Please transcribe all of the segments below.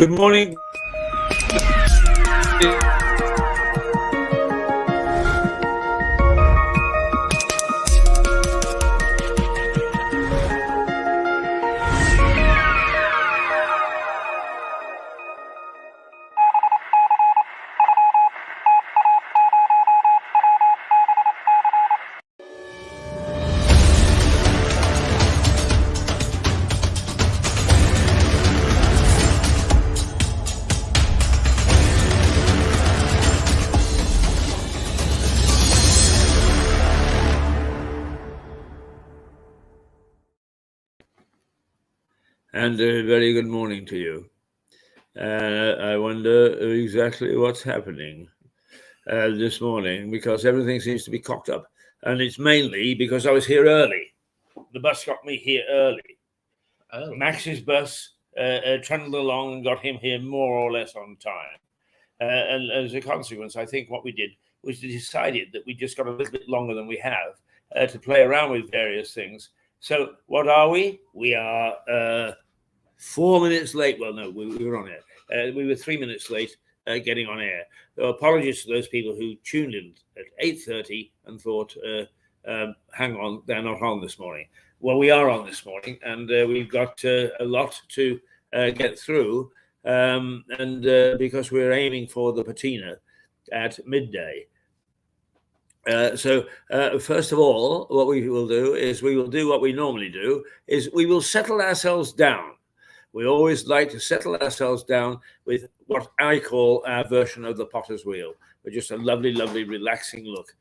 Good morning. And a very good morning to you. I wonder exactly what's happening this morning, because everything seems to be cocked up. And it's mainly because I was here early. The bus got me here early. Max's bus trundled along and got him here more or less on time. And as a consequence, I think what we did was we decided that we just got a little bit longer than we have to play around with various things. So what are we? We are 4 minutes late. Well, no, we were on air. We were 3 minutes late getting on air. So apologies to those people who tuned in at 8:30 and thought, hang on, they're not on this morning. Well, we are on this morning, and we've got a lot to get through, and because we're aiming for the patina at midday. So first of all, what we will do is we will do what we normally do, is we will settle ourselves down. We always like to settle ourselves down with what I call our version of the potter's wheel, with just a lovely, lovely, relaxing look.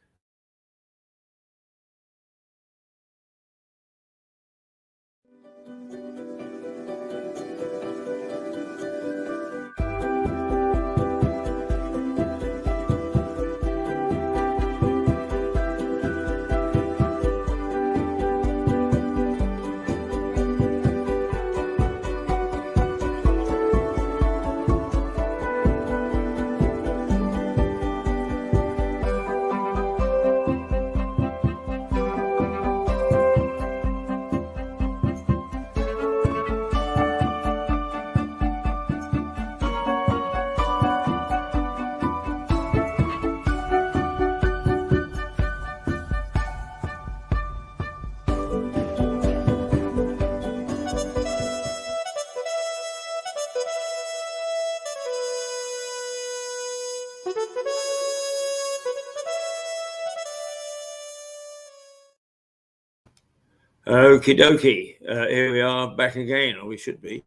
Okie dokie, here we are back again, or we should be.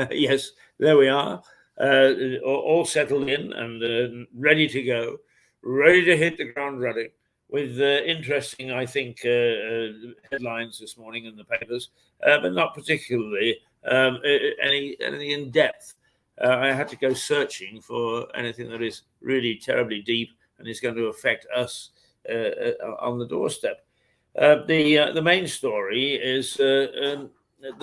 Yes, there we are, all settled in and ready to go, ready to hit the ground running with interesting, I think, headlines this morning in the papers, but not particularly anything in depth. I had to go searching for anything that is really terribly deep and is going to affect us on the doorstep. The main story is the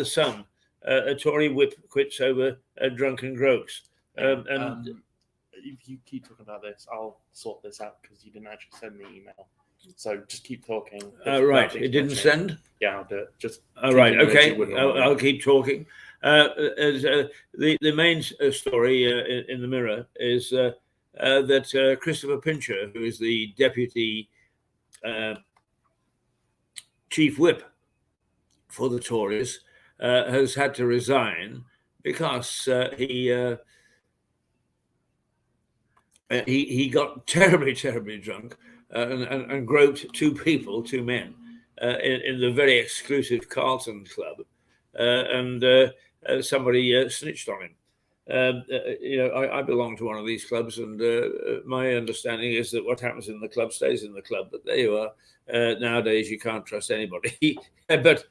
Sun. A Tory whip quits over drunken gropes. If you keep talking about this, I'll sort this out because you didn't actually send the email. So just keep talking. Right, it didn't send? Yeah, I'll do it. Just right, okay. I'll keep talking. The main story in the Mirror is that Christopher Pincher, who is the deputy chief whip for the Tories, has had to resign because he got terribly, terribly drunk and groped two men, in the very exclusive Carlton Club, and somebody snitched on him. I belong to one of these clubs, and my understanding is that what happens in the club stays in the club. But there you are. Nowadays, you can't trust anybody. But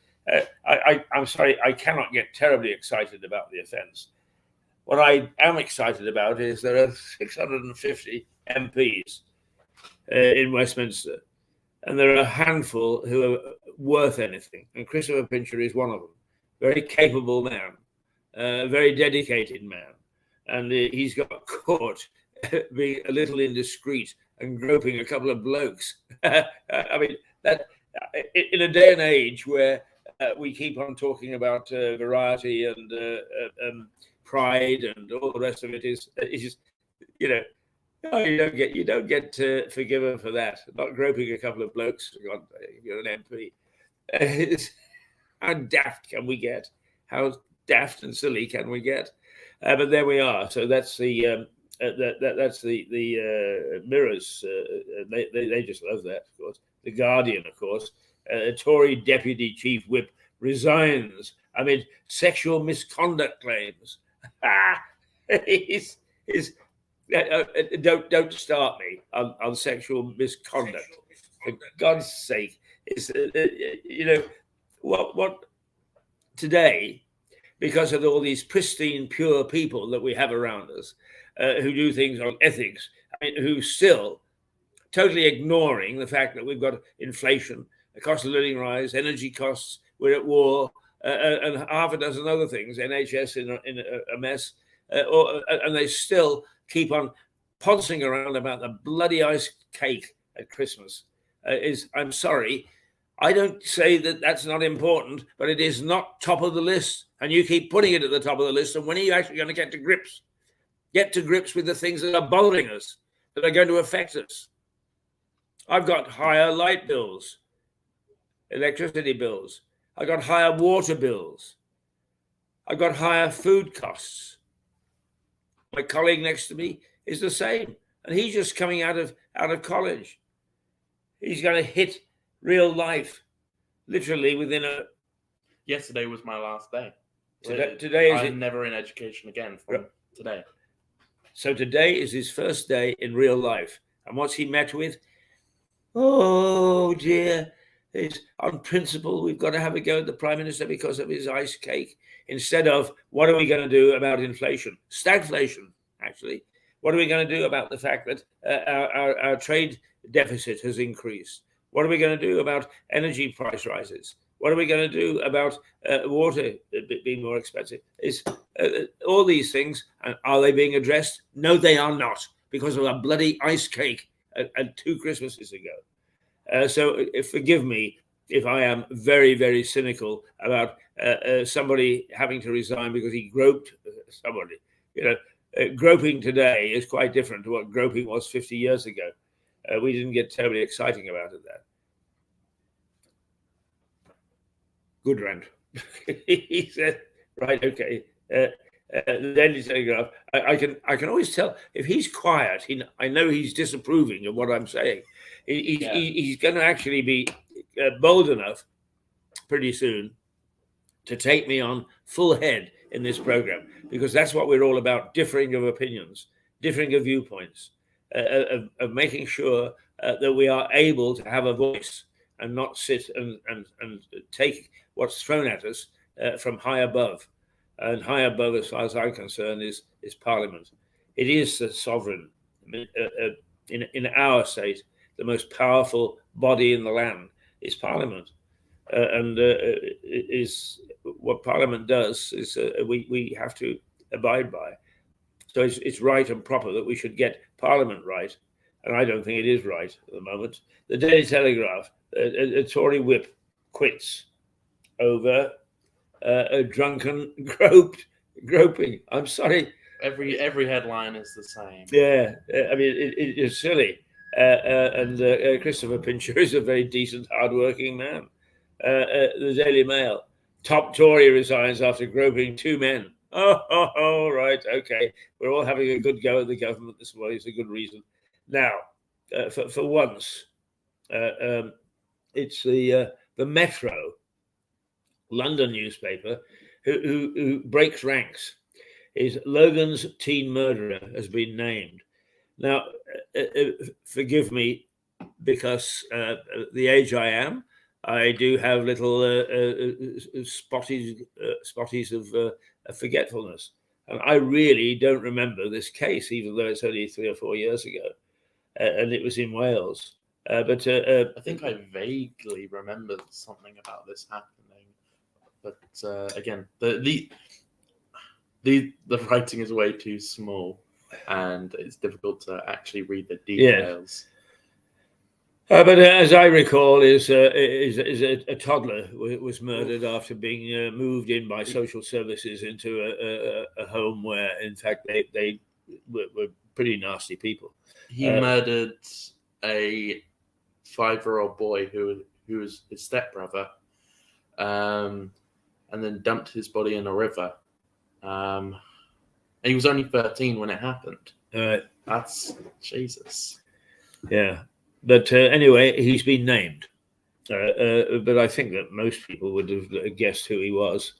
I'm sorry, I cannot get terribly excited about the offence. What I am excited about is there are 650 MPs in Westminster, and there are a handful who are worth anything. And Christopher Pincher is one of them. Very capable man. Very dedicated man, and he's got caught being a little indiscreet and groping a couple of blokes. I mean, that in a day and age where we keep on talking about variety and pride and all the rest of it is just, you know, oh, you don't get forgiven for that. Not groping a couple of blokes. God, you're an MP. How daft can we get? How daft and silly can we get? But there we are. So that's the that's the Mirrors. They just love that, of course. The Guardian, of course. Tory Deputy Chief Whip resigns amid sexual misconduct claims. Don't start me on sexual misconduct. For God's sake, it's you know what today, because of all these pristine, pure people that we have around us who do things on ethics, who still totally ignoring the fact that we've got inflation, the cost of living rise, energy costs, we're at war, and half a dozen other things, NHS in a mess, and they still keep on poncing around about the bloody ice cake at Christmas. I'm sorry, I don't say that that's not important, but it is not top of the list. And you keep putting it at the top of the list. And when are you actually going to get to grips? Get to grips with the things that are bothering us, that are going to affect us. I've got higher light bills, electricity bills. I've got higher water bills. I've got higher food costs. My colleague next to me is the same. And he's just coming out of college. He's going to hit real life, literally within a... Yesterday was my last day. Today is I'm never in education again from today. So today is his first day in real life. And what's he met with? Oh dear, it's on principle, we've got to have a go at the Prime Minister because of his ice cake, instead of what are we going to do about inflation? Stagflation, actually. What are we going to do about the fact that our trade deficit has increased? What are we going to do about energy price rises? What are we going to do about water being more expensive? All these things, are they being addressed? No, they are not, because of a bloody ice cake at 2 Christmases ago. So forgive me if I am very, very cynical about somebody having to resign because he groped somebody. Groping today is quite different to what groping was 50 years ago. We didn't get terribly exciting about it then. Good rant. He said, right, okay. The Daily Telegraph. I can always tell if he's quiet. I know he's disapproving of what I'm saying. He's going to actually be bold enough pretty soon to take me on full head in this program, because that's what we're all about: differing of opinions, differing of viewpoints, of making sure that we are able to have a voice and not sit and take what's thrown at us from high above. And high above, as far as I'm concerned, is Parliament. It is the sovereign. In our state, the most powerful body in the land is Parliament. And is what Parliament does is we have to abide by. So it's right and proper that we should get Parliament right. And I don't think it is right at the moment. The Daily Telegraph, a Tory whip quits over a drunken groping. I'm sorry. Every headline is the same. Yeah, I mean it is silly. And Christopher Pincher is a very decent, hard-working man. The Daily Mail: top Tory resigns after groping 2 men. Oh, right, okay. We're all having a good go at the government this morning. It's a good reason. Now, for once, it's the Metro London newspaper who breaks ranks. Is Logan's teen murderer has been named. Now, forgive me, because the age I am, I do have little spotties of forgetfulness. And I really don't remember this case, even though it's only 3 or 4 years ago. And it was in Wales. But I think I vaguely remember something about this happening. But again, the writing is way too small, and it's difficult to actually read the details. But as I recall, is a toddler was murdered after being moved in by social services into a home where, in fact, they were pretty nasty people. He murdered a 5-year-old boy who was his stepbrother, and then dumped his body in a river. And he was only 13 when it happened. That's Jesus. Yeah. But anyway, he's been named. But I think that most people would have guessed who he was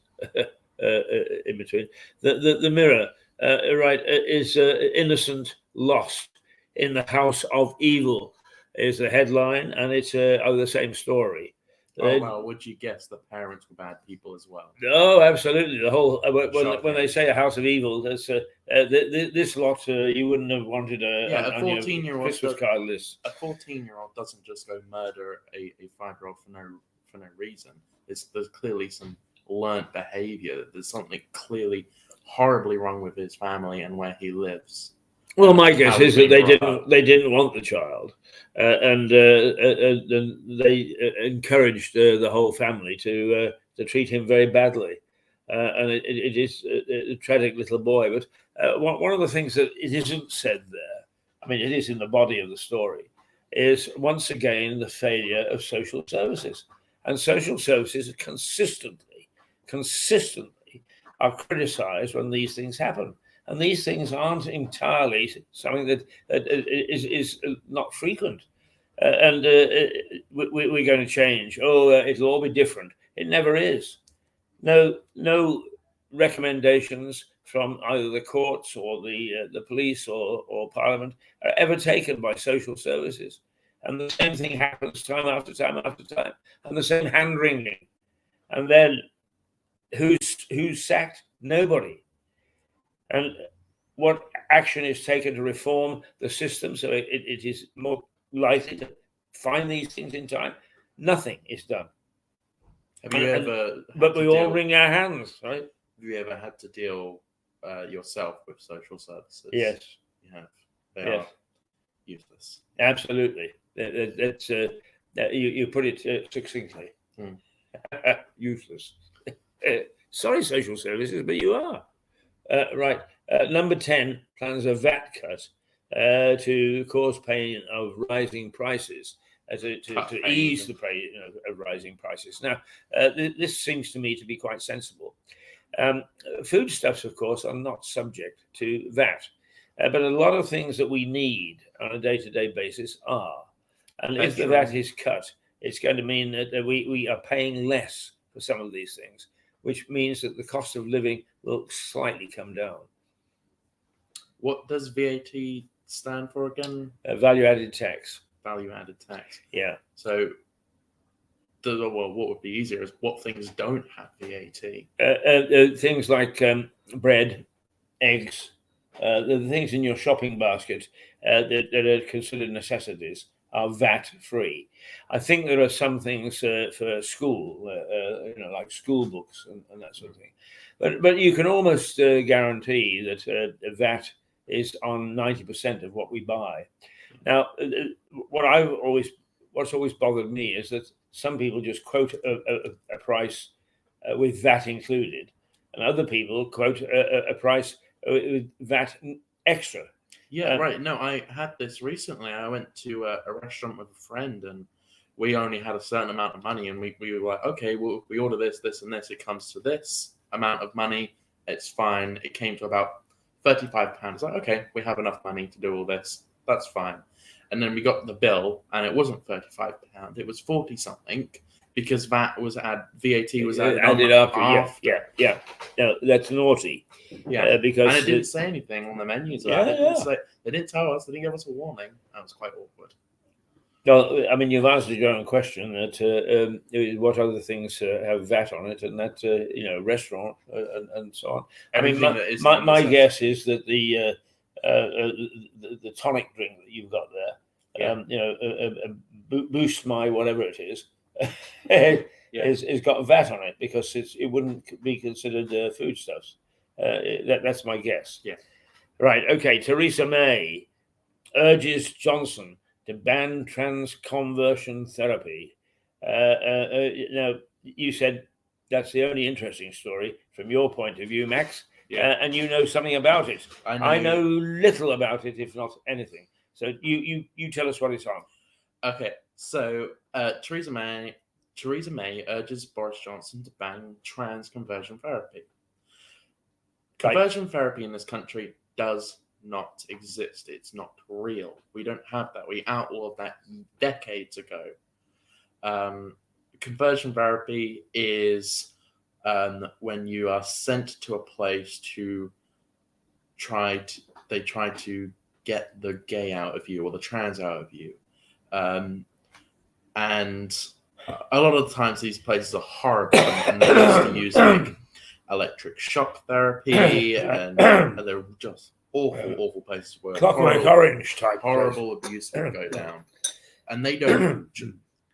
in between. The Mirror, right, is innocent lost in the house of evil is the headline, and it's the same story. Oh, well, would you guess the parents were bad people as well? Oh, absolutely. The whole when they say a house of evil, that's this lot you wouldn't have wanted a 14-year-old Christmas card list. A 14-year-old doesn't just go murder a 5-year-old for no reason. There's clearly some learnt behavior. There's something clearly horribly wrong with his family and where he lives. Well, my guess is that they didn't want the child, and they encouraged the whole family to treat him very badly, and it is a tragic little boy. But one of the things that it isn't said there, I mean, it is in the body of the story, is once again the failure of social services, and social services consistently are criticised when these things happen. And these things aren't entirely something that is not frequent. We're going to change. It'll all be different. It never is. No recommendations from either the courts or the police or Parliament are ever taken by social services. And the same thing happens time after time after time. And the same hand-wringing. And then who's sacked? Nobody. And what action is taken to reform the system so it is more likely to find these things in time? Nothing is done. Have you ever? But we all wring our hands, right? Have you ever had to deal yourself with social services? Yes. You have. They are useless. Absolutely. That's you put it succinctly. Useless. Sorry, social services, but you are. Right. Number 10 plans a VAT cut to cause pain of rising prices, to ease the pain of rising prices. Now, this seems to me to be quite sensible. Foodstuffs, of course, are not subject to VAT, but a lot of things that we need on a day-to-day basis are. And if the VAT is cut, it's going to mean that we are paying less for some of these things, which means that the cost of living will slightly come down. What does VAT stand for again? Value-added tax. Value-added tax. Yeah. So, what would be easier is what things don't have VAT. Things like bread, eggs, the things in your shopping basket that are considered necessities are VAT-free. I think there are some things for school, like school books and that sort of thing. But you can almost guarantee that VAT is on 90% of what we buy. Now, what's always bothered me is that some people just quote a price with VAT included, and other people quote a price with VAT extra. Yeah, right. No, I had this recently. I went to a restaurant with a friend, and we only had a certain amount of money, and we were like, okay, well, we order this, and this. It comes to this amount of money. It's fine. It came to about £35. Like, okay, we have enough money to do all this. That's fine. And then we got the bill, and it wasn't £35. It was 40 something because VAT was added up. Yeah. No, that's naughty. Yeah, because and it didn't say anything on the menus. They didn't tell us. They didn't give us a warning. That was quite awkward. No, I mean, you've answered your own question that what other things have VAT on it, and that restaurant and so on. I mean, my guess is that the tonic drink that you've got there, Boost My whatever it is, has got VAT on it because it wouldn't be considered foodstuffs. That's my guess. Yeah. Right. Okay. Theresa May urges Johnson to ban trans conversion therapy. Now, you said that's the only interesting story from your point of view, Max. Yeah. And you know something about it. I know little about it, if not anything. So you tell us what it's on. Okay, so Theresa May urges Boris Johnson to ban trans conversion therapy. Conversion therapy in this country does not exist. It's not real. We don't have that. We outlawed that decades ago. Conversion therapy is when you are sent to a place to try to get the gay out of you or the trans out of you. And a lot of the times these places are horrible and they used to use like electric shock therapy and they're just awful places where Clockwork Orange type horrible abuse will go down. And they don't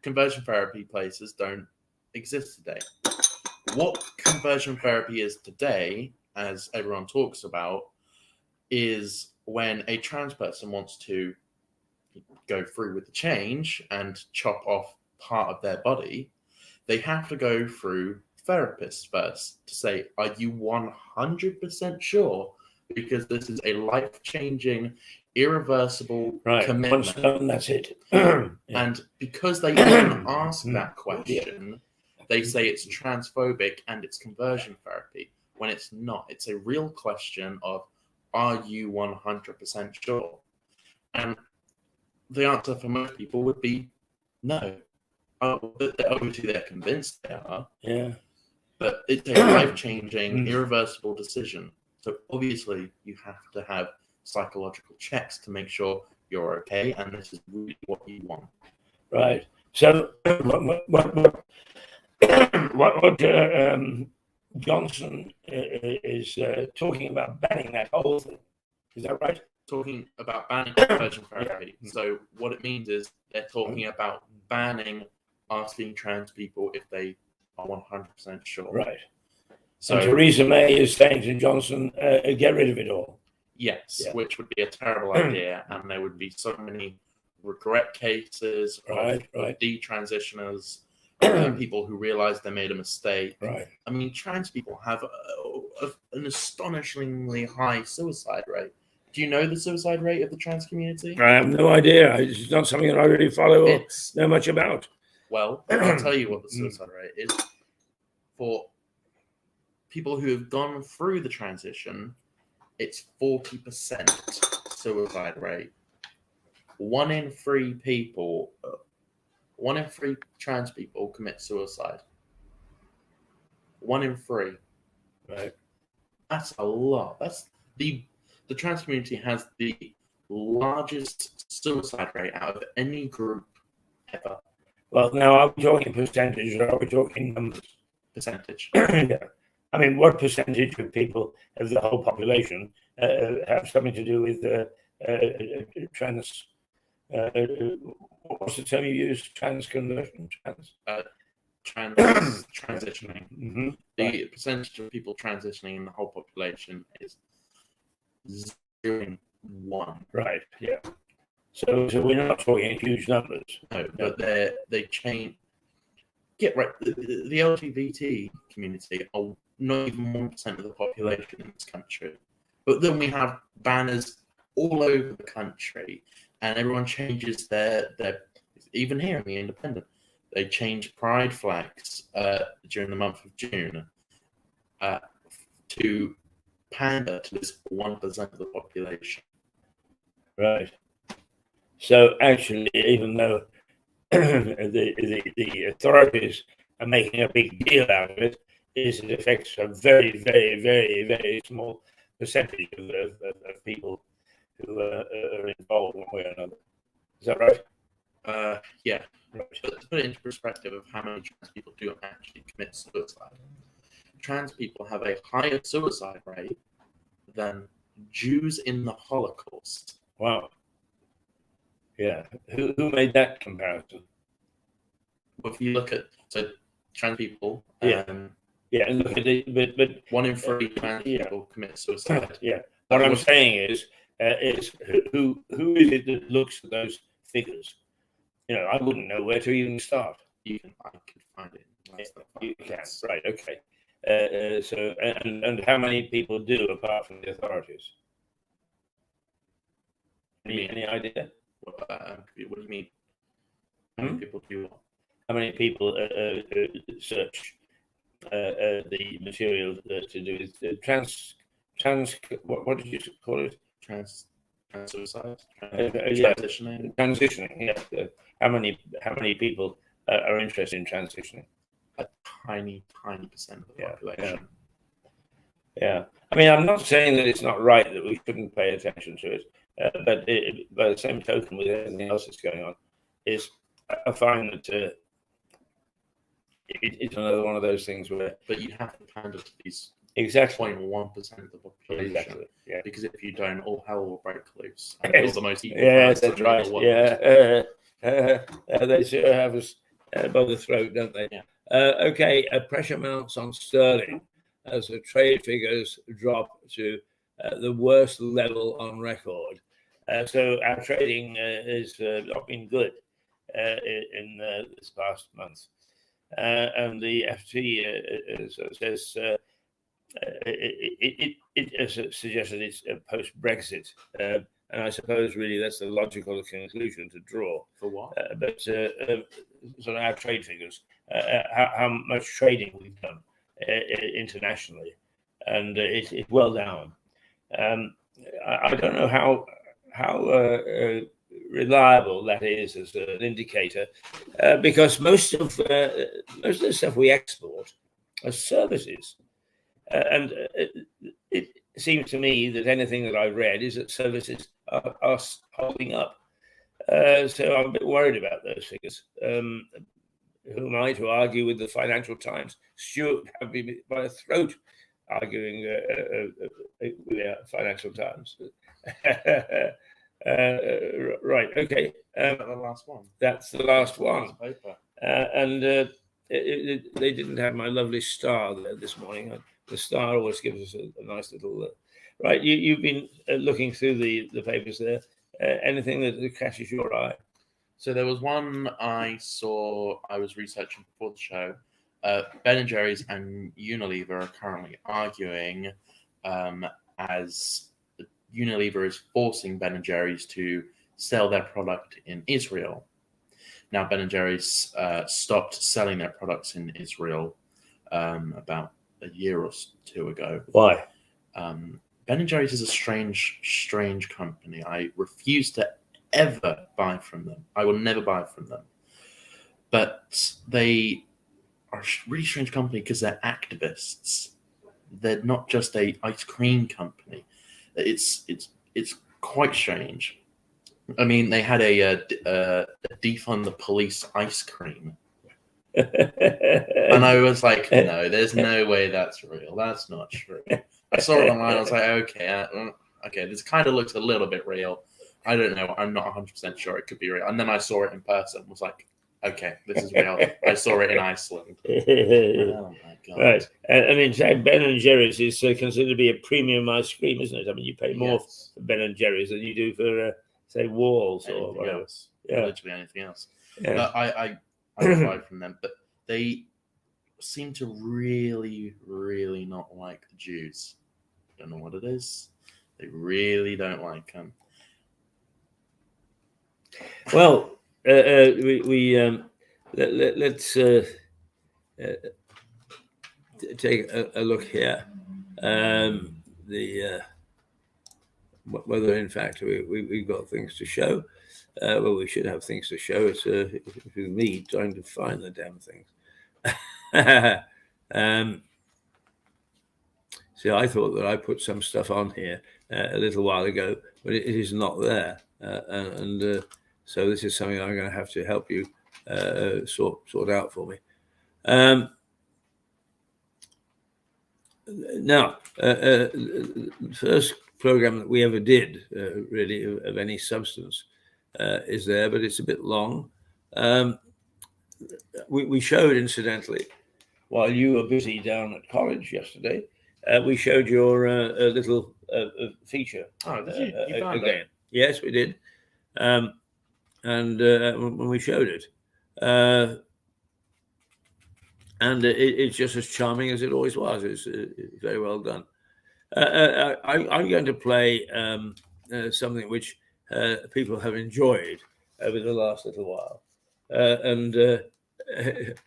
conversion therapy places don't exist today. What conversion therapy is today, as everyone talks about, is when a trans person wants to go through with the change and chop off part of their body, they have to go through therapists first to say, are you 100% sure? Because this is a life-changing, irreversible commitment. Once done, that's it. And because they even ask that question, they say it's transphobic and it's conversion therapy, when it's not. It's a real question of, are you 100% sure? And the answer for most people would be no. Obviously, they're convinced they are. Yeah. But it's a life-changing, irreversible decision. So obviously, you have to have psychological checks to make sure you're okay, and this is really what you want. Right. So, what Johnson is talking about banning that whole thing. Is that right? Talking about banning conversion therapy. So what it means is they're talking about banning asking trans people if they are 100% sure. Right. So and Theresa May is saying to Johnson, get rid of it all. Yes, which would be a terrible idea, and there would be so many regret cases of detransitioners, people who realize they made a mistake. Right. I mean, trans people have an astonishingly high suicide rate. Do you know the suicide rate of the trans community? I have no idea. It's not something that I really follow or know much about. Well, I'll tell you what the suicide rate is. For people who have gone through the transition, it's 40% suicide rate. 1 in 3 trans people commit suicide. 1 in 3. Right. That's a lot. That's the trans community has the largest suicide rate out of any group ever. Well, now, are we talking percentage or are we talking numbers? Percentage. Yeah. I mean, what percentage of people of the whole population have something to do with trans? What's the term you use? Trans conversion? Transitioning. Mm-hmm. The percentage of people transitioning in the whole population is 0.1. Right. Yeah. So we're not talking huge numbers. No, but they change. Get right. The LGBT community are not even 1% of the population in this country. But then we have banners all over the country, and everyone changes their even here in the Independent, they change pride flags during the month of June to pander to this 1% of the population. Right. So actually, even though the authorities are making a big deal out of it, it affects a very, very, very, very small percentage of people who are involved one way or another. Is that right? Yeah. Right. But to put it into perspective of how many trans people do actually commit suicide, trans people have a higher suicide rate than Jews in the Holocaust. Wow. Yeah. Who made that comparison? Well, if you look at trans people, and look at it, but 1 in 3 trans people commit suicide. Yeah. What I'm saying is who is it that looks at those figures, I wouldn't know where to even start. I could find it. You can, right? Okay. So, and how many people do apart from the authorities? Any idea? What do you mean? How many people do what? How many people search the material to do with what did you call it? Suicide? Transitioning. Transitioning. Yeah. How many people are interested in transitioning? A tiny percent of the population. Yeah. I mean, I'm not saying that it's not right that we shouldn't pay attention to it, but by the same token, with everything else that's going on, I find that it's another one of those things where. But you have to kind of these exactly 0.1% of the population. Exactly. Yeah. Because if you don't, all hell will break loose. And you're the most equal. Yes, that's right. Yeah. They sort of have us by the throat, don't they? Yeah. Okay. Pressure mounts on sterling as the trade figures drop to the worst level on record. So our trading has not been good in this past month. And the FT says it has suggested it's post-Brexit. And I suppose really that's the logical conclusion to draw. For what? But so our trade figures, how much trading we've done internationally, and it's well down. I don't know how reliable that is as an indicator, because most of the stuff we export are services, and it seems to me that anything that I've read is that services are holding up. So I'm a bit worried about those figures. Who am I to argue with the Financial Times? Stuart had me by the throat arguing with the Financial Times. Right, okay. The last one. That's the last one. Paper. And they didn't have my lovely star there this morning. The star always gives us a nice little... right, you've been looking through the papers there. Anything that catches your eye? So there was one I saw, I was researching before the show. Ben & Jerry's and Unilever are currently arguing as Unilever is forcing Ben & Jerry's to sell their product in Israel. Now, Ben & Jerry's stopped selling their products in Israel about a year or two ago. Why? Ben & Jerry's is a strange company. I refuse to ever buy from them. I will never buy from them. But they are a really strange company because they're activists. They're not just a ice cream company. It's quite strange. I mean, they had a defund the police ice cream. And I was like, no, there's no way that's real. That's not true. I saw it online. I was like, okay, this kind of looks a little bit real. I don't know. I'm not 100% sure it could be real. And then I saw it in person. Was like, okay, this is real. I saw it in Iceland. Oh my god! Right. I mean, Ben & Jerry's is considered to be a premium ice cream, isn't it? I mean, you pay more for Ben & Jerry's than you do for, say, Walls or whatever. Else. Yeah. Literally anything else. Yeah. I buy from them, but they seem to really, really not like the Jews. Don't know what it is. They really don't like them. Well, let's take a look here. Whether in fact we've got things to show. Well, we should have things to show. It's me trying to find the damn things. See, I thought that I put some stuff on here a little while ago, but it is not there, so this is something I'm going to have to help you sort out for me. Now, first program that we ever did, really, of any substance, is there, but it's a bit long. We showed, incidentally, while you were busy down at college yesterday, we showed your little feature. Oh, did you found again? it? Yes, we did. and when we showed it. And it's just as charming as it always was. It's very well done. I'm going to play something which people have enjoyed over the last little while. And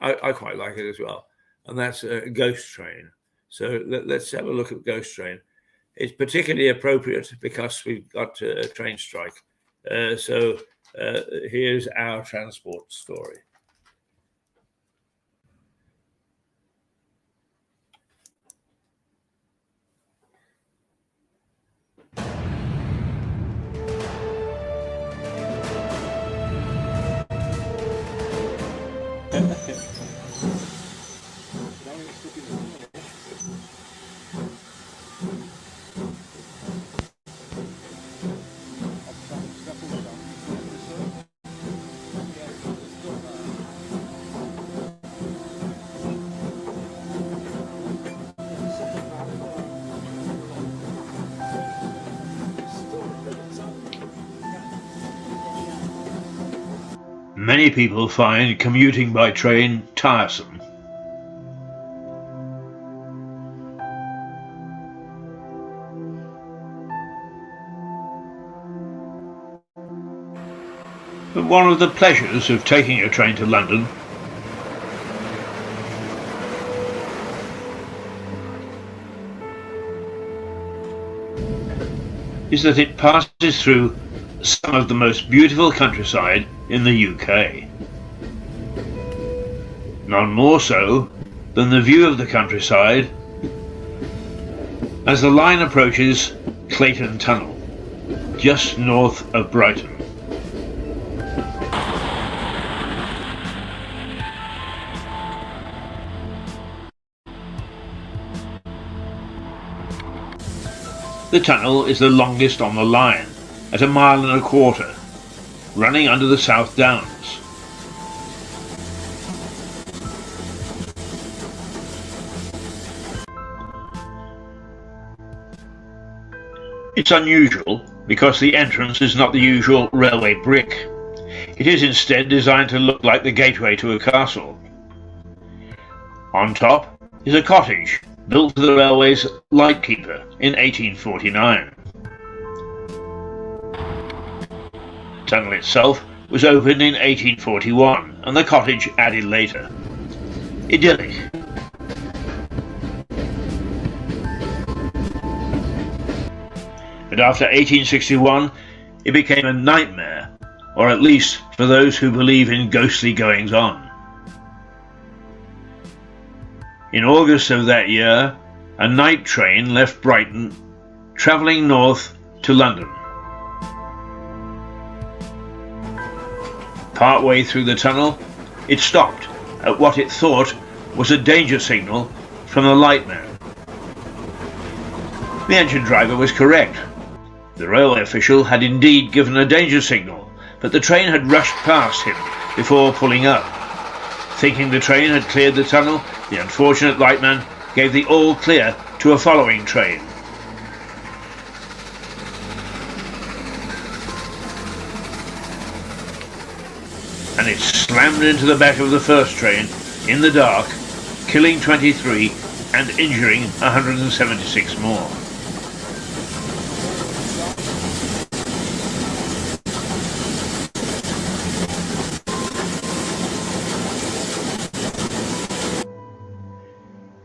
I quite like it as well. And that's Ghost Train. So let's have a look at Ghost Train. It's particularly appropriate because we've got a train strike. So here's our transport story. Many people find commuting by train tiresome. But one of the pleasures of taking a train to London is that it passes through some of the most beautiful countryside in the UK. None more so than the view of the countryside as the line approaches Clayton Tunnel, just north of Brighton. The tunnel is the longest on the line, at 1.25 miles, running under the South Downs. It's unusual because the entrance is not the usual railway brick. It is instead designed to look like the gateway to a castle. On top is a cottage built for the railway's lightkeeper in 1849. The tunnel itself was opened in 1841 and the cottage added later. Idyllic. But after 1861 it became a nightmare, or at least for those who believe in ghostly goings-on. In August of that year, a night train left Brighton, travelling north to London. Partway through the tunnel, it stopped at what it thought was a danger signal from the lightman. The engine driver was correct. The railway official had indeed given a danger signal, but the train had rushed past him before pulling up. Thinking the train had cleared the tunnel, the unfortunate lightman gave the all clear to a following train. And it slammed into the back of the first train in the dark, killing 23 and injuring 176 more.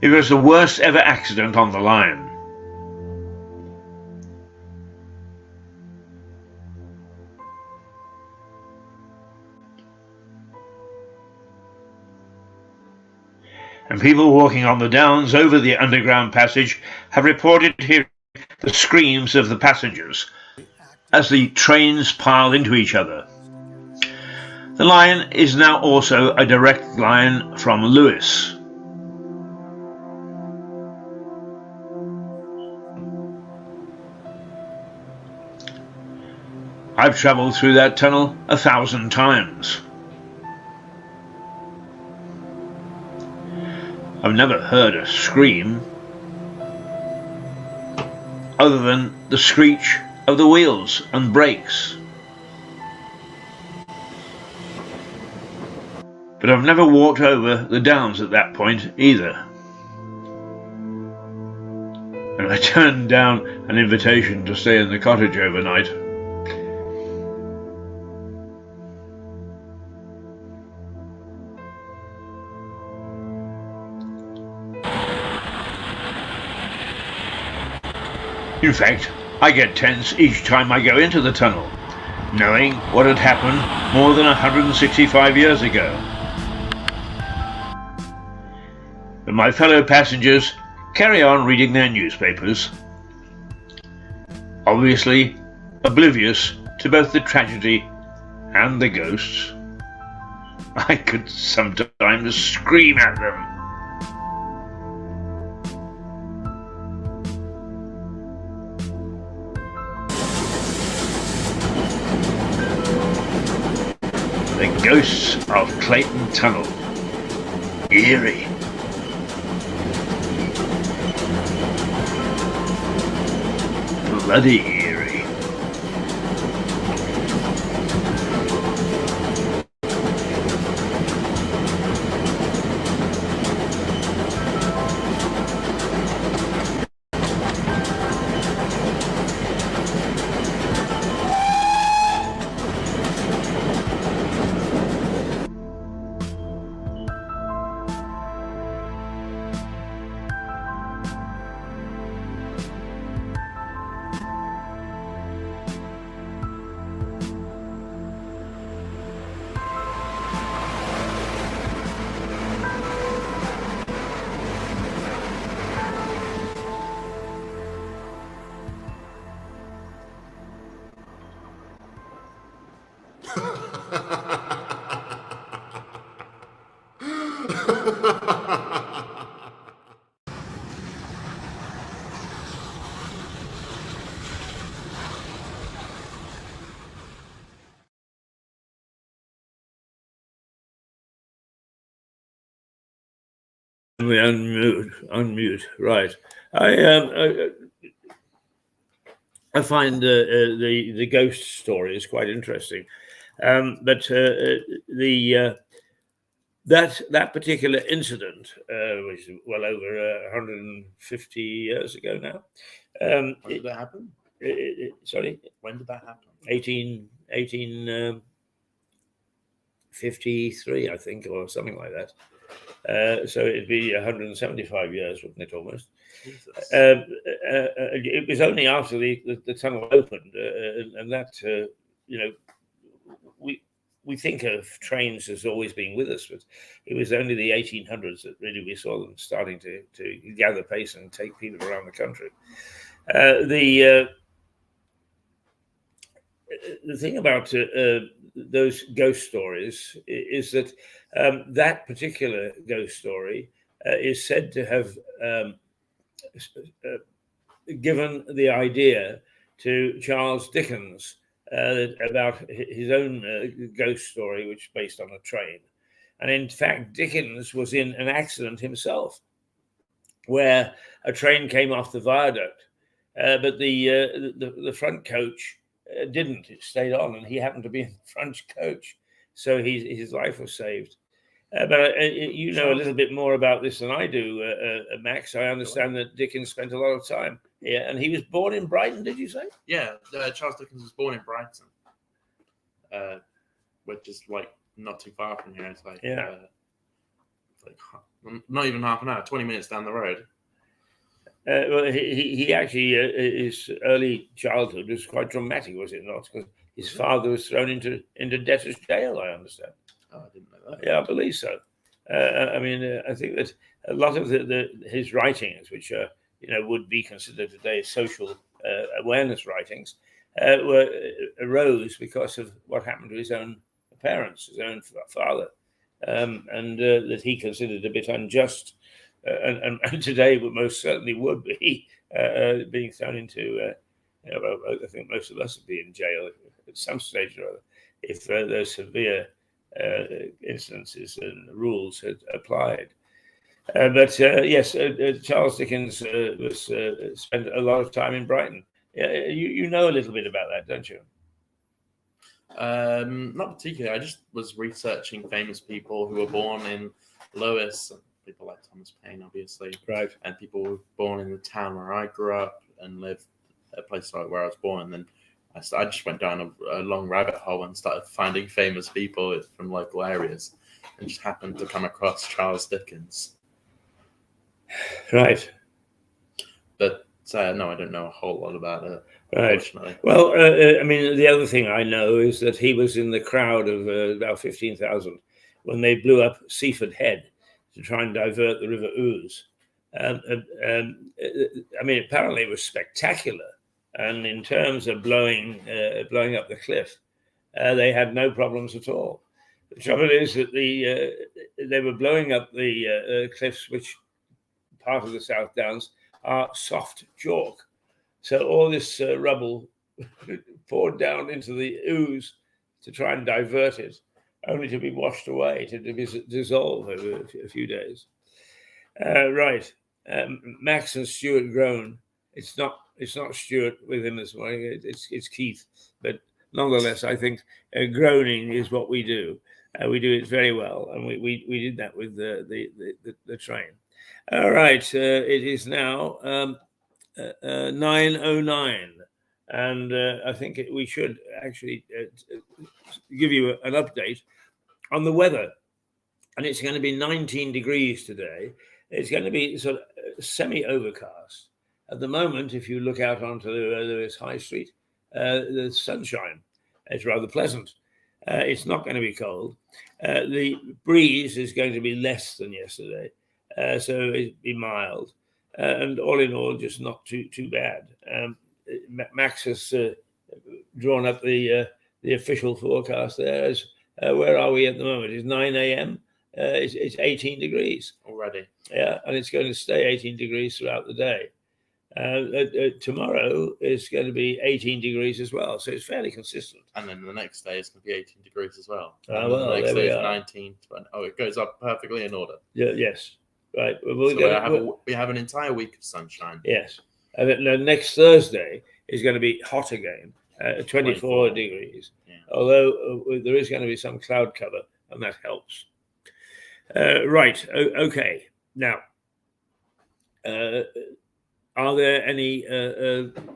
It was the worst ever accident on the line. And people walking on the downs over the underground passage have reported hearing the screams of the passengers as the trains pile into each other. The line is now also a direct line from Lewes. I've travelled through that tunnel 1,000 times. I've never heard a scream other than the screech of the wheels and brakes. But I've never walked over the downs at that point either. And I turned down an invitation to stay in the cottage overnight. In fact, I get tense each time I go into the tunnel, knowing what had happened more than 165 years ago. But my fellow passengers carry on reading their newspapers, obviously oblivious to both the tragedy and the ghosts. I could sometimes scream at them. The ghosts of Clayton Tunnel. Eerie. Bloody eerie. We unmute. Right. I find the ghost story is quite interesting, but that particular incident, which is well over 150 years ago now. When did that happen? Sorry? When did that happen? 1853, I think, or something like that. So it'd be 175 years, wouldn't it, almost? It was only after the tunnel opened, and that, we think of trains as always being with us, but it was only the 1800s that really we saw them starting to gather pace and take people around the country. The thing about those ghost stories is that that particular ghost story is said to have given the idea to Charles Dickens about his own ghost story, which is based on a train. And in fact, Dickens was in an accident himself where a train came off the viaduct, but the front coach didn't. It stayed on, and he happened to be in the front coach, so his life was saved. But you know a little bit more about this than I do, Max. I understand that Dickens spent a lot of time here, and he was born in Brighton, did you say? Yeah, Charles Dickens was born in Brighton, which is like not too far from here. It's like, like not even half an hour, 20 minutes down the road. Well, he actually, his early childhood was quite dramatic, was it not? Because his father was thrown into debtor's jail, I understand. Oh, I didn't know that. Yeah, I believe so. I mean, I think that a lot of his writings, which would be considered today social awareness writings, arose because of what happened to his own parents, his own father, and that he considered a bit unjust, and today most certainly would be being thrown into. I think most of us would be in jail at some stage or other if those severe instances and rules had applied. But yes, Charles Dickens spent a lot of time in Brighton. You know a little bit about that, don't you? Not particularly. I just was researching famous people who were born in Lewis, and people like Thomas Paine, obviously, Right. and people who were born in the town where I grew up and lived, a place like where I was born. And then I just went down a long rabbit hole and started finding famous people from local areas, and just happened to come across Charles Dickens. Right. But no, I don't know a whole lot about it. Right. Unfortunately. Well, I mean, the other thing I know is that he was in the crowd of about 15,000 when they blew up Seaford Head to try and divert the River Ouse. I mean, apparently it was spectacular. And in terms of blowing up the cliff, they had no problems at all. The trouble is that they were blowing up the cliffs, which part of the South Downs are soft chalk. So all this rubble poured down into the Ouse to try and divert it, only to be washed away, to dissolve over a few days. Right. Max and Stuart groan. It's not Stuart with him this morning. It's Keith. But nonetheless, I think groaning is what we do. We do it very well, and we did that with the train. All right. It is now 9:09, and I think we should actually give you an update on the weather. And it's going to be 19 degrees today. It's going to be sort of semi-overcast. At the moment, if you look out onto Lewis High Street, the sunshine. It's rather pleasant. It's not going to be cold. The breeze is going to be less than yesterday, so it'll be mild. And all in all, just not too bad. Max has drawn up the official forecast there. Where are we at the moment? It's 9 a.m. It's 18 degrees already. Yeah, and it's going to stay 18 degrees throughout the day. Tomorrow is going to be 18 degrees as well, so it's fairly consistent. And then the next day it's going to be 18 degrees as well. Well, the next day is 19. Oh, it goes up perfectly in order. Yeah, yes, right. We have an entire week of sunshine. Yes, and then next Thursday is going to be hot again, 24 degrees. Yeah. Although there is going to be some cloud cover, and that helps. Right. Okay. Now, are there any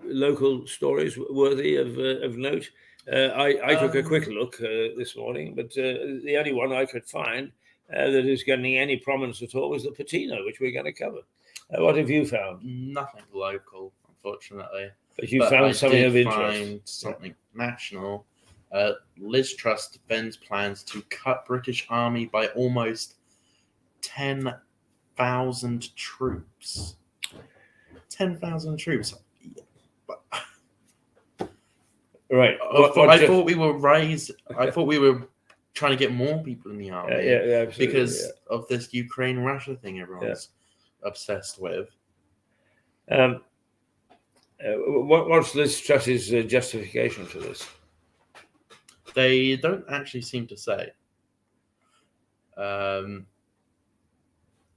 local stories worthy of note? I took a quick look this morning, but the only one I could find that is getting any prominence at all was the Patino, which we're going to cover. What have you found? Nothing local, unfortunately. But you found something of interest. Something national. Liz Truss defends plans to cut British Army by almost 10,000 troops. 10,000 troops. Right. I thought we were trying to get more people in the army. Yeah, because of this Ukraine-Russia thing everyone's obsessed with. What's Liz Truss's justification for this? They don't actually seem to say.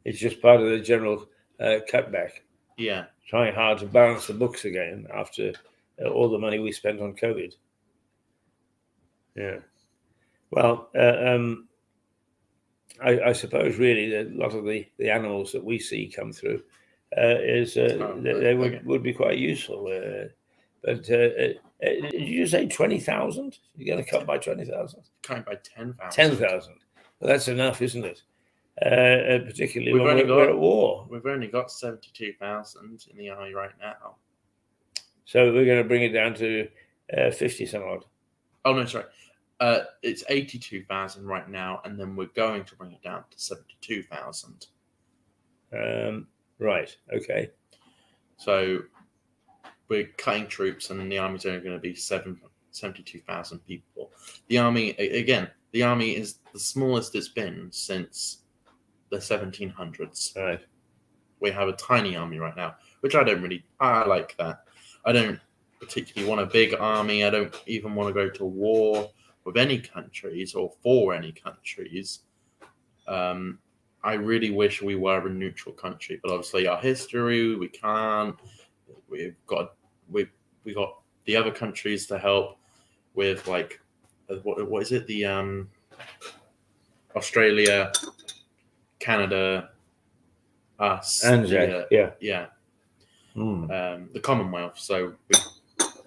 It's just part of the general cutback. Yeah. Trying hard to balance the books again after all the money we spent on COVID. Yeah. Well, I suppose really that a lot of the animals that we see come through would be quite useful. But did you say 20,000? You're going to cut by 20,000? Cutting by 10,000. 10,000. Well, that's enough, isn't it? Particularly when we're at war. We've only got 72,000 in the army right now. So we're going to bring it down to 50 some odd. Oh, no, sorry. It's 82,000 right now, and then we're going to bring it down to 72,000. Right, okay. So we're cutting troops, and the army's only going to be 72,000 people. The army is the smallest it's been since the 1700s. Right. We have a tiny army right now, which I like that. I don't particularly want a big army. I don't even want to go to war with any countries or for any countries. I really wish we were a neutral country, but obviously our history, we can't. We got the other countries to help with like what is it? The Australia, Canada, us, ANZAC, yeah, Mm. the Commonwealth. So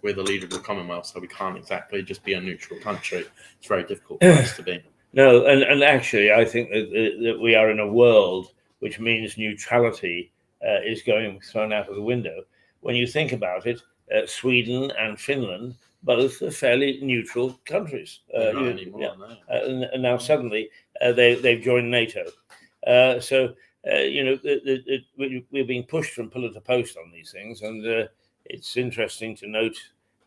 we're the leader of the Commonwealth, so we can't exactly just be a neutral country. It's very difficult for us to be. No, and actually, I think that we are in a world which means neutrality is going thrown out of the window. When you think about it, Sweden and Finland both are fairly neutral countries. Not anymore, no. And now suddenly they've joined NATO. We're being pushed from pillar to post on these things, and it's interesting to note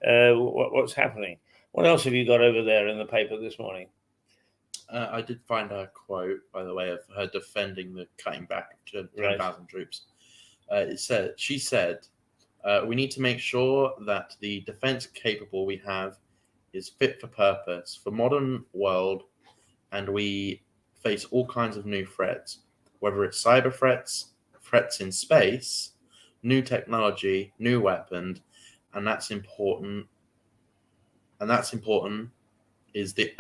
what's happening. What else have you got over there in the paper this morning? I did find a quote, by the way, of her defending the cutting back to 10,000 troops. She said, we need to make sure that the defense capable we have is fit for purpose for modern world, and we face all kinds of new threats, whether it's cyber threats, threats in space, new technology, new weapons, and what's important is the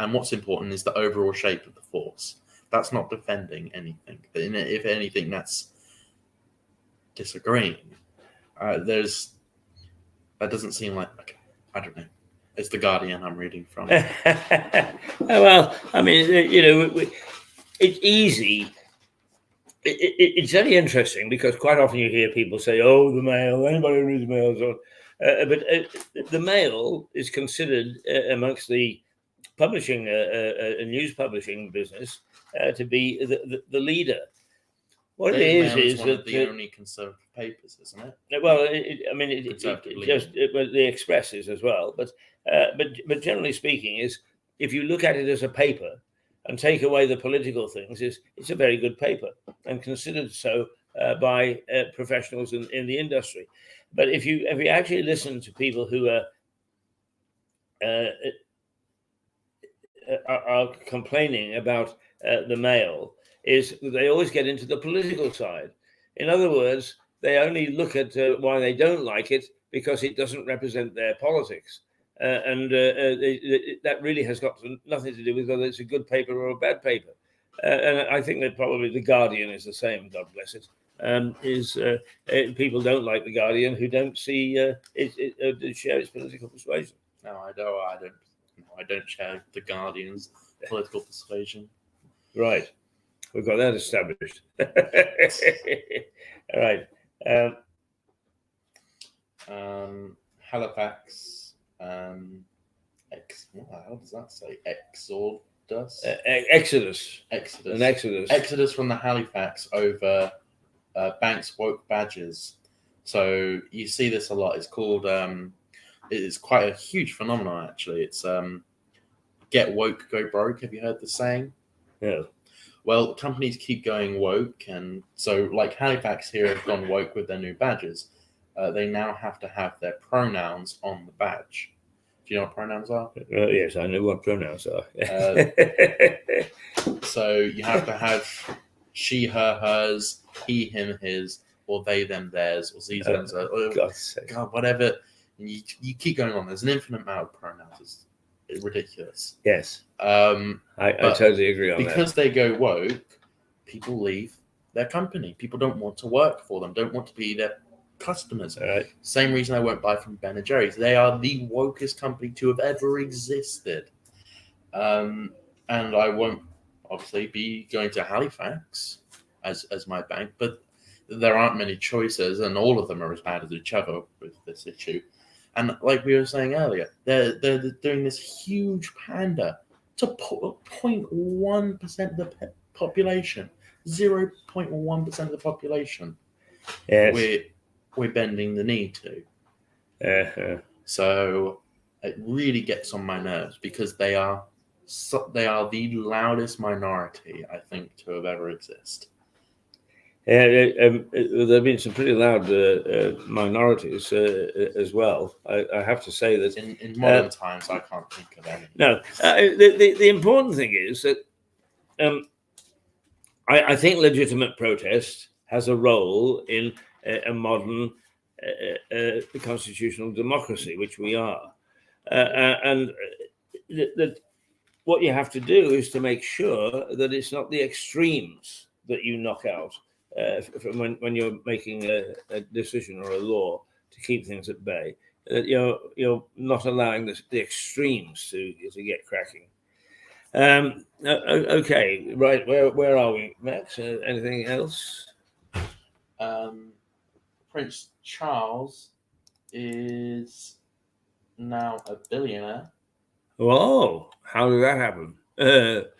overall shape of the force. That's not defending anything. If anything, that's disagreeing. That doesn't seem like I don't know. It's the Guardian I'm reading from. Well, I mean, it's easy. It's very interesting because quite often you hear people say, "Oh, the Mail. Anybody who reads the Mail." But the Mail is considered amongst the publishing, news publishing business, to be the leader. What it is one of the only conservative papers, isn't it? Well, the Express is as well, but generally speaking, is if you look at it as a paper and take away the political things, it's a very good paper and considered so by professionals in the industry. But if you actually listen to people who are complaining about the Mail, is they always get into the political side. In other words, they only look at why they don't like it because it doesn't represent their politics. That really has got nothing to do with whether it's a good paper or a bad paper. And I think that probably the Guardian is the same, God bless it. People don't like the Guardian who don't see it share its political persuasion. No, I don't share the Guardian's political persuasion. Right. We've got that established. All right. Halifax. What the hell does that say? Exodus. Exodus from the Halifax over Banks woke badges. So you see this a lot. It's called. It's quite a huge phenomenon, actually. It's get woke, go broke. Have you heard the saying? Yeah. Well, companies keep going woke, and so like Halifax here have gone woke with their new badges. They now have to have their pronouns on the badge. Do you know what pronouns are? Yes, I know what pronouns are. So you have to have she, her, hers, he, him, his, or they, them, theirs, or these, them, God, whatever. And you keep going on. There's an infinite amount of pronouns. It's ridiculous. Yes. I totally agree on that. Because they go woke, people leave their company. People don't want to work for them, don't want to be their customers. Right. Same reason I won't buy from Ben & Jerry's. They are the wokest company to have ever existed. And I won't obviously be going to Halifax as my bank, but there aren't many choices, and all of them are as bad as each other with this issue. And like we were saying earlier, they're doing this huge pander to 0.1% of the population, 0.1% of the population. Yes. We're bending the knee to. So it really gets on my nerves because they are the loudest minority, I think, to have ever existed. There have been some pretty loud minorities as well. I have to say that in modern times, I can't think of any. No, the important thing is that I think legitimate protest has a role in a modern constitutional democracy, which we are, and what you have to do is to make sure that it's not the extremes that you knock out from when you're making a decision or a law to keep things at bay. That you're not allowing the extremes to get cracking. Okay, right. Where are we, Max? Anything else? Prince Charles is now a billionaire. Whoa! How did that happen?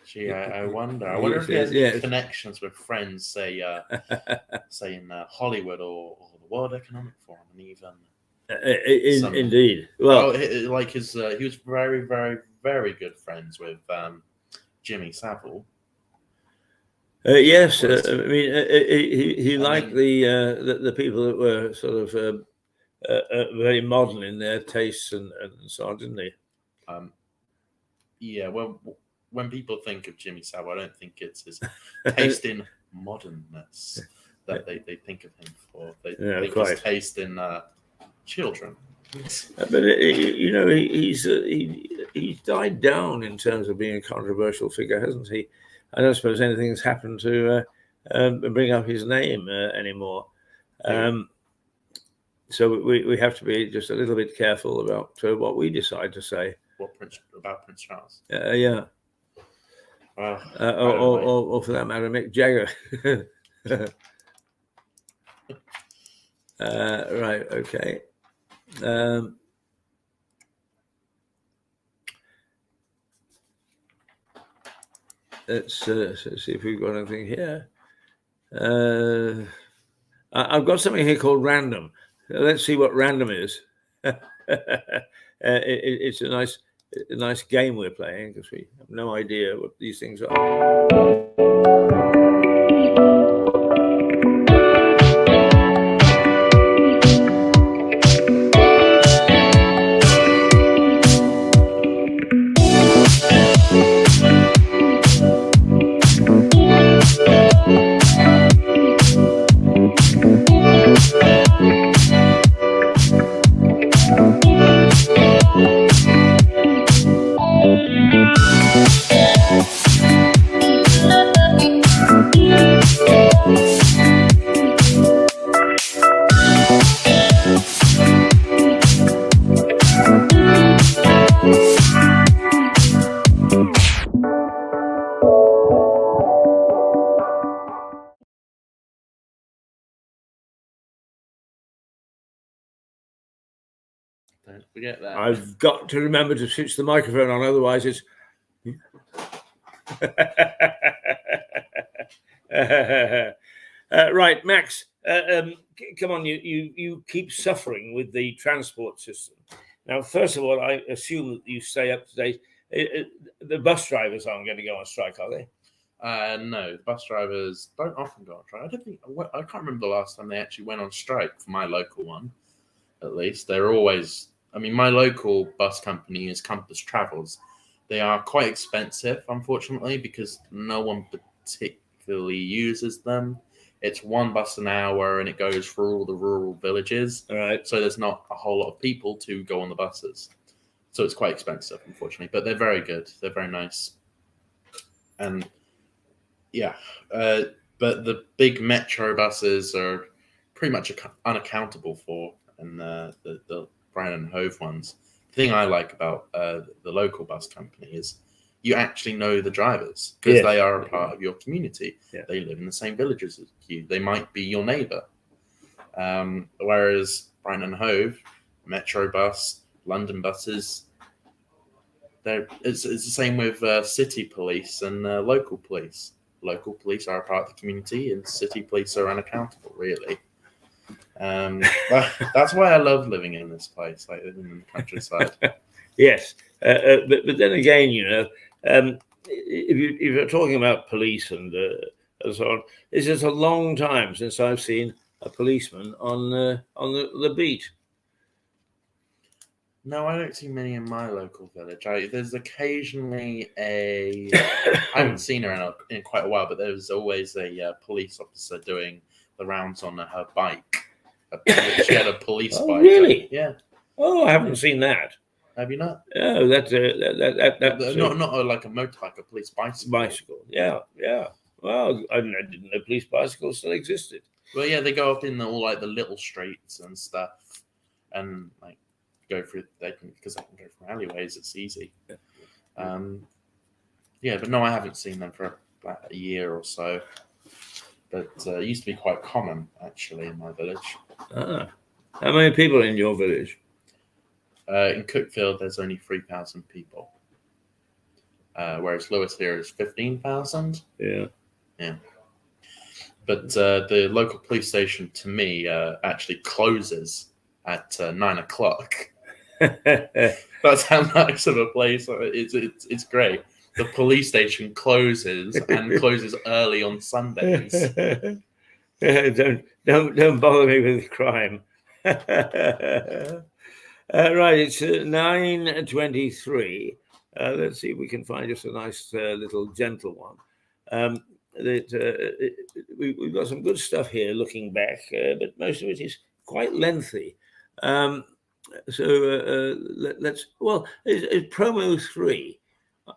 Gee, I wonder. I wonder if he has any connections with friends, say in Hollywood or the World Economic Forum, and even indeed. Well, like he was very, very, very good friends with Jimmy Savile. Yes, I mean he liked the people that were sort of very modern in their tastes and so on, didn't he? Yeah. Well, when people think of Jimmy Savile, I don't think it's his taste in modernness that they think of him for. They think his taste in children. But he's died down in terms of being a controversial figure, hasn't he? I don't suppose anything's happened to bring up his name anymore. So we have to be just a little bit careful about what we decide to say. About Prince Charles? Yeah. Or for that matter, Mick Jagger. Right. Okay. Let's see if we've got anything here. I've got something here called random. Let's see what random is. It's a nice game we're playing because we have no idea what these things are. Don't forget that. I've got to remember to switch the microphone on, otherwise it's. Right, Max. Come on, you keep suffering with the transport system. Now, first of all, I assume that you stay up to date. The bus drivers aren't going to go on strike, are they? No, the bus drivers don't often go on strike. I can't remember the last time they actually went on strike for my local one. At least they're always. I mean, my local bus company is Compass Travels. They are quite expensive, unfortunately, because no one particularly uses them. It's one bus an hour, and it goes through all the rural villages. All right. So there's not a whole lot of people to go on the buses. So it's quite expensive, unfortunately. But they're very good. They're very nice. And yeah, but the big metro buses are pretty much unaccountable for, and the Brian and Hove ones. The thing I like about the local bus company is you actually know the drivers because they are a part of your community. Yeah. They live in the same villages as you. They might be your neighbor. Whereas Brian and Hove, Metro Bus, London buses, it's the same with city police and local police. Local police are a part of the community, and city police are unaccountable, really. That's why I love living in this place, like living in the countryside. Yes, but then again, if you're talking about police and so on, it's just a long time since I've seen a policeman on the beat. No, I don't see many in my local village. There's occasionally I haven't seen her in quite a while, but there's always a police officer doing the rounds on her bike. She had a police bike. Really? Yeah. Oh, I haven't seen that. Have you not? Oh, that's that's Not like a motorbike, a police bicycle. bicycle. Yeah. Well, I didn't know police bicycles still existed. Well, yeah, they go up in all like the little streets and stuff, and like go through. Because they can go through alleyways. It's easy. Yeah, but no, I haven't seen them for about a year or so. But it used to be quite common actually in my village. Ah. How many people in your village? In Cookfield, there's only 3,000 people, whereas Lewis here is 15,000. Yeah. But the local police station, to me, actually closes at 9 o'clock. That's how nice of a place it's great. The police station closes and closes early on Sundays. Don't bother me with crime. Right, it's 9:23. Let's see if we can find just a nice little gentle one. We've got some good stuff here looking back, but most of it is quite lengthy. Let's. Well, it's promo 3.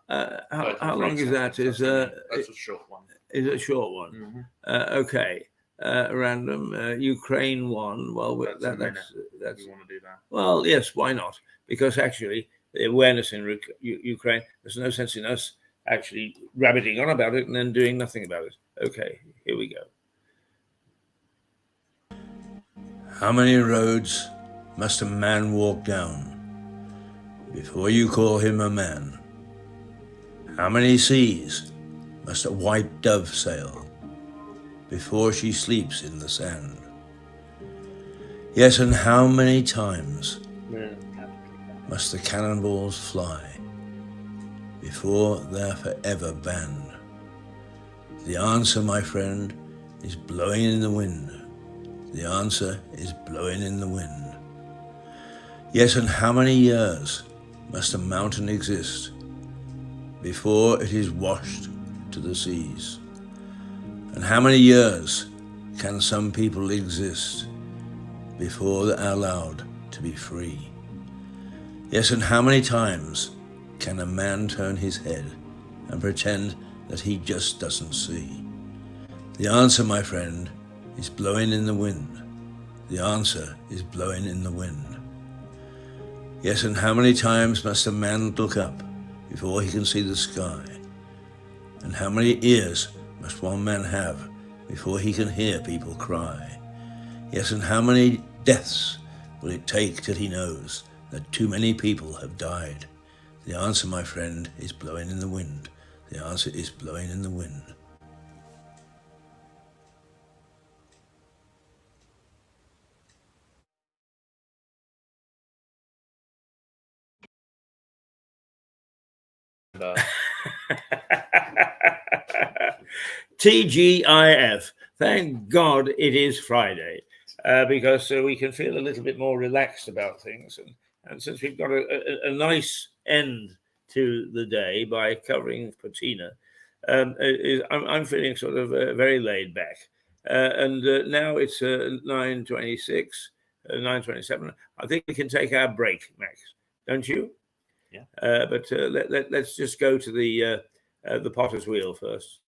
How long is that? That's a short one. Is a short one. Mm-hmm. Okay. Random. Ukraine 1. Well, that's You want to do that? Well, yes. Why not? Because actually, the awareness in Ukraine. There's no sense in us actually rabbiting on about it and then doing nothing about it. Okay, here we go. How many roads must a man walk down before you call him a man? How many seas must a white dove sail before she sleeps in the sand? Yes, and how many times must the cannonballs fly before they're forever banned? The answer, my friend, is blowing in the wind. The answer is blowing in the wind. Yes, and how many years must a mountain exist before it is washed to the seas? And how many years can some people exist before they're allowed to be free? Yes, and how many times can a man turn his head and pretend that he just doesn't see? The answer, my friend, is blowing in the wind. The answer is blowing in the wind. Yes, and how many times must a man look up before he can see the sky? And how many ears must one man have before he can hear people cry? Yes, and how many deaths will it take till he knows that too many people have died? The answer, my friend, is blowing in the wind. The answer is blowing in the wind. TGIF. Thank God it is Friday, because we can feel a little bit more relaxed about things. And since we've got a nice end to the day by covering Patina, I'm feeling sort of very laid back. And now it's 9:26, 9:27. I think we can take our break, Max, don't you? Yeah. But let's just go to the potter's wheel first.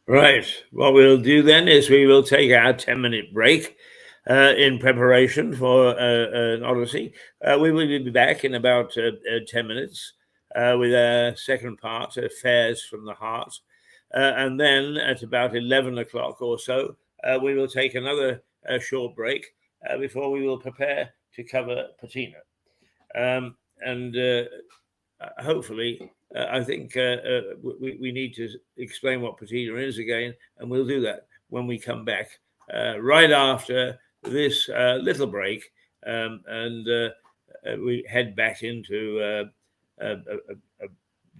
Right. What we'll do then is we will take our 10-minute break. in preparation for an Odyssey. We will be back in about 10 minutes with our second part, Fares from the Heart. And then at about 11 o'clock or so, we will take another short break before we will prepare to cover Patina. Hopefully, I think we need to explain what Patina is again, and we'll do that when we come back right after this little break, and we head back into a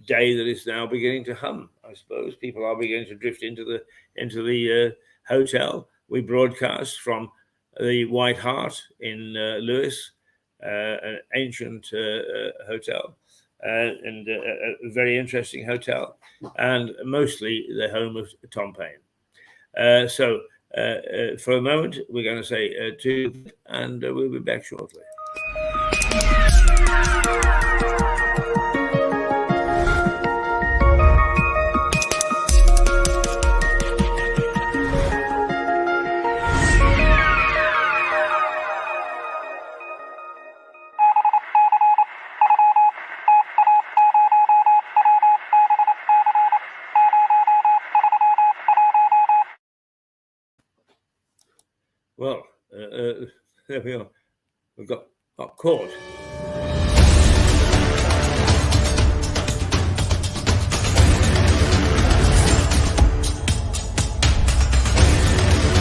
day that is now beginning to hum. I suppose people are beginning to drift into the hotel. We broadcast from the White Hart in Lewes, an ancient hotel. And a very interesting hotel, and mostly the home of Tom Paine. So for a moment, we're going to say two, and we'll be back shortly. Well, there we are. We've got caught